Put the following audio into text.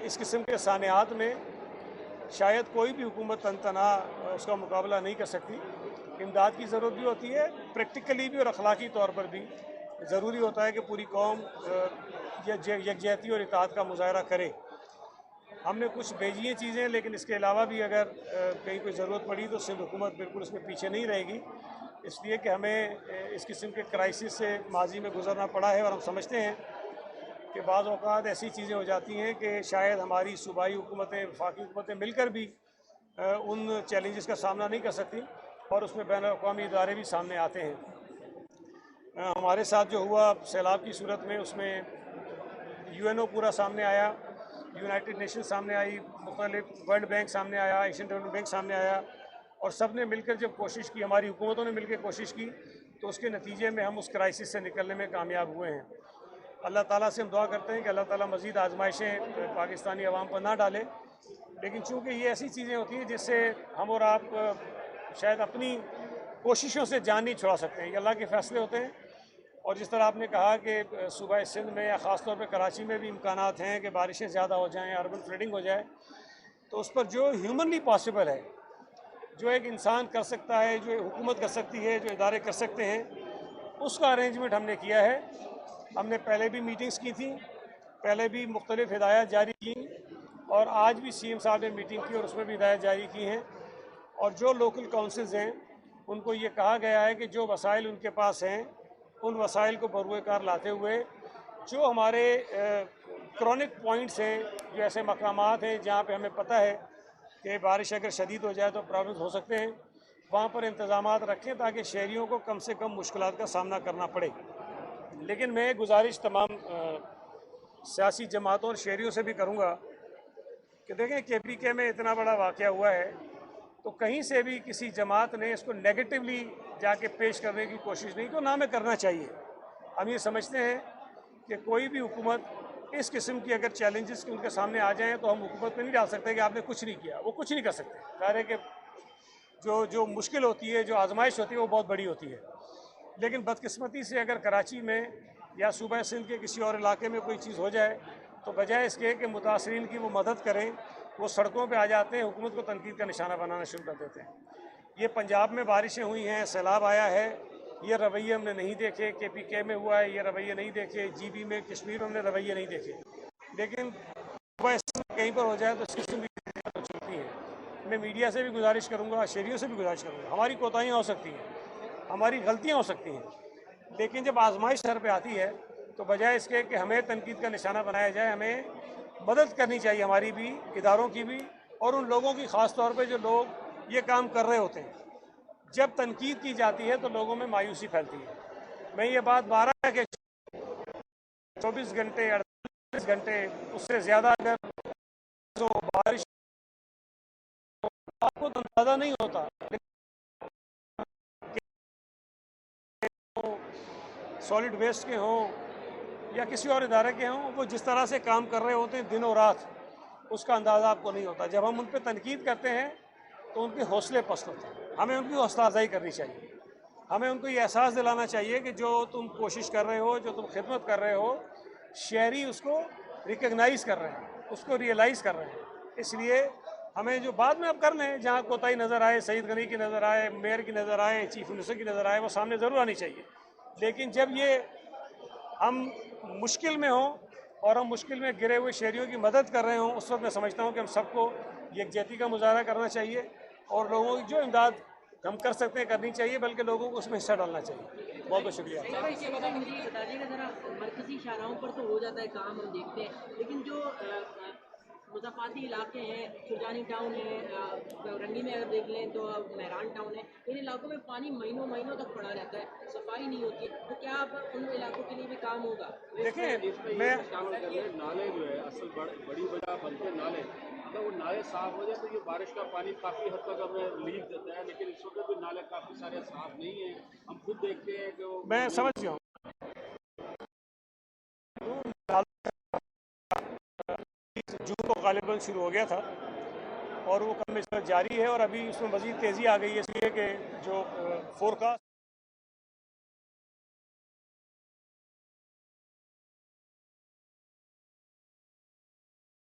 اس قسم کے سانحات میں شاید کوئی بھی حکومت تن تنہا اس کا مقابلہ نہیں کر سکتی. امداد کی ضرورت بھی ہوتی ہے، پریکٹیکلی بھی اور اخلاقی طور پر بھی ضروری ہوتا ہے کہ پوری قوم یکجہتی اور اتحاد کا مظاہرہ کرے. ہم نے کچھ بھیجی ہیں چیزیں، لیکن اس کے علاوہ بھی اگر کہیں کوئی ضرورت پڑی تو سندھ حکومت بالکل اس میں پیچھے نہیں رہے گی، اس لیے کہ ہمیں اس قسم کے کرائسس سے ماضی میں گزرنا پڑا ہے، اور ہم سمجھتے ہیں کہ بعض اوقات ایسی چیزیں ہو جاتی ہیں کہ شاید ہماری صوبائی حکومتیں، وفاقی حکومتیں مل کر بھی ان چیلنجز کا سامنا نہیں کر سکتی، اور اس میں بین الاقوامی ادارے بھی سامنے آتے ہیں. ہمارے ساتھ جو ہوا سیلاب کی صورت میں، اس میں UN پورا سامنے آیا، یونائٹڈ نیشن سامنے آئی، مختلف ورلڈ بینک سامنے آیا، ایشین ڈیولپمنٹ بینک سامنے آیا، اور سب نے مل کر جب کوشش کی، ہماری حکومتوں نے مل کے کوشش کی، تو اس کے نتیجے میں ہم اس کرائسس سے نکلنے میں کامیاب ہوئے ہیں. اللہ تعالیٰ سے ہم دعا کرتے ہیں کہ اللہ تعالیٰ مزید آزمائشیں پاکستانی عوام پر نہ ڈالے، لیکن چونکہ یہ ایسی چیزیں ہوتی ہیں جس سے ہم اور آپ شاید اپنی کوششوں سے جان نہیں چھڑا سکتے ہیں. یہ اللہ کے فیصلے ہوتے ہیں، اور جس طرح آپ نے کہا کہ صوبہ سندھ میں یا خاص طور پہ کراچی میں بھی امکانات ہیں کہ بارشیں زیادہ ہو جائیں، اربن فلڈنگ ہو جائے، تو اس پر جو ہیومنلی پاسبل ہے، جو ایک انسان کر سکتا ہے، جو حکومت کر سکتی ہے، جو ادارے کر سکتے ہیں، اس کا ارینجمنٹ ہم نے کیا ہے. ہم نے پہلے بھی میٹنگز کی تھیں، پہلے بھی مختلف ہدایات جاری کیں، اور آج بھی CM صاحب نے میٹنگ کی اور اس میں بھی ہدایات جاری کی ہیں. اور جو لوکل کونسلز ہیں ان کو یہ کہا گیا ہے کہ جو وسائل ان کے پاس ہیں ان وسائل کو بروئے کار لاتے ہوئے جو ہمارے کرونک پوائنٹس ہیں، جو ایسے مقامات ہیں جہاں پہ ہمیں پتہ ہے کہ بارش اگر شدید ہو جائے تو پرابلمز ہو سکتے ہیں، وہاں پر انتظامات رکھیں تاکہ شہریوں کو کم سے کم مشکلات کا سامنا کرنا پڑے. لیکن میں گزارش تمام سیاسی جماعتوں اور شہریوں سے بھی کروں گا کہ دیکھیں KPK میں اتنا بڑا واقعہ ہوا ہے، تو کہیں سے بھی کسی جماعت نے اس کو نیگیٹولی جا کے پیش کرنے کی کوشش نہیں، تو نہ ہمیں کرنا چاہیے. ہم یہ سمجھتے ہیں کہ کوئی بھی حکومت اس قسم کی اگر چیلنجز ان کے سامنے آ جائیں تو ہم حکومت میں نہیں ڈال سکتے کہ آپ نے کچھ نہیں کیا. وہ کچھ نہیں کر سکتے. ظاہر ہے کہ جو مشکل ہوتی ہے، جو آزمائش ہوتی ہے، وہ بہت بڑی ہوتی ہے. لیکن بدقسمتی سے اگر کراچی میں یا صوبہ سندھ کے کسی اور علاقے میں کوئی چیز ہو جائے تو بجائے اس کے کہ متاثرین کی وہ مدد کریں، وہ سڑکوں پہ آ جاتے ہیں، حکومت کو تنقید کا نشانہ بنانا شروع کر دیتے ہیں. یہ پنجاب میں بارشیں ہوئی ہیں، سیلاب آیا ہے، یہ رویے ہم نے نہیں دیکھے. KPK میں ہوا ہے، یہ رویے نہیں دیکھے. GB میں، کشمیر میں ہم نے رویے نہیں دیکھے. لیکن کہیں پر ہو جائے تو اس قسم کی چلتی ہے. میں میڈیا سے بھی گزارش کروں گا، شہریوں سے بھی گزارش کروں گا. ہماری کوتاہیاں ہو سکتی ہیں، ہماری غلطیاں ہو سکتی ہیں، لیکن جب آزمائش سر پہ آتی ہے تو بجائے اس کے کہ ہمیں تنقید کا نشانہ بنایا جائے، ہمیں مدد کرنی چاہیے، ہماری بھی، اداروں کی بھی، اور ان لوگوں کی خاص طور پہ جو لوگ یہ کام کر رہے ہوتے ہیں. جب تنقید کی جاتی ہے تو لوگوں میں مایوسی پھیلتی ہے. میں یہ بات 12 کے 24 گھنٹے 48 گھنٹے اس سے زیادہ اگر بارش آپ کو اندازہ نہیں ہوتا، سالڈ ویسٹ کے ہوں یا کسی اور ادارے کے ہوں، وہ جس طرح سے کام کر رہے ہوتے ہیں دن و رات، اس کا اندازہ آپ کو نہیں ہوتا. جب ہم ان پہ تنقید کرتے ہیں تو ان کے حوصلے پست ہوتے ہیں. ہمیں ان کی حوصلہ افزائی کرنی چاہیے. ہمیں ان کو یہ احساس دلانا چاہیے کہ جو تم کوشش کر رہے ہو، جو تم خدمت کر رہے ہو، شہری اس کو ریکگنائز کر رہے ہیں، اس کو ریئلائز کر رہے ہیں. اس لیے ہمیں جو بعد میں اب کر لیں، جہاں کوتاہی نظر آئے، سعید غنی کی نظر آئے، میئر کی نظر آئے، چیف منسٹر کی نظر آئے، وہ سامنے ضرور آنی چاہیے. لیکن جب یہ ہم مشکل میں ہوں اور ہم مشکل میں گرے ہوئے شہریوں کی مدد کر رہے ہوں، اس وقت میں سمجھتا ہوں کہ ہم سب کو یکجہتی کا مظاہرہ کرنا چاہیے، اور لوگوں کی جو امداد ہم کر سکتے ہیں کرنی چاہیے، بلکہ لوگوں کو اس میں حصہ ڈالنا چاہیے. بہت بہت شکریہ. مجھے بتائیے گا ذرا، مرکزی شاہراہوں پر تو ہو جاتا ہے کام، ہم دیکھتے ہیں، لیکن جو مضافاتی علاقے ہیں، سرجانی ٹاؤن ہے، رنگی میں اگر دیکھ لیں تو مہران ٹاؤن ہے، ان علاقوں میں پانی مہینوں مہینوں تک پڑا رہتا ہے، صفائی نہیں ہوتی. تو کیا اب ان علاقوں کے لیے بھی کام ہوگا؟ دیکھیں، میں شامل کر لیں، نالے جو ہے اصل بڑی وجہ بنتے نالے. اگر وہ نالے صاف ہو جائے تو یہ بارش کا پانی کافی حد تک ہمیں ریلیف دیتا ہے، لیکن اس وقت بھی نالے کافی سارے صاف نہیں ہیں. ہم خود دیکھتے ہیں کہ وہ میں سمجھ گیا ہوں. جون کو غالباً شروع ہو گیا تھا اور وہ کم از کم جاری ہے، اور ابھی اس میں مزید تیزی آ گئی ہے، اس لیے کہ جو فورکاسٹ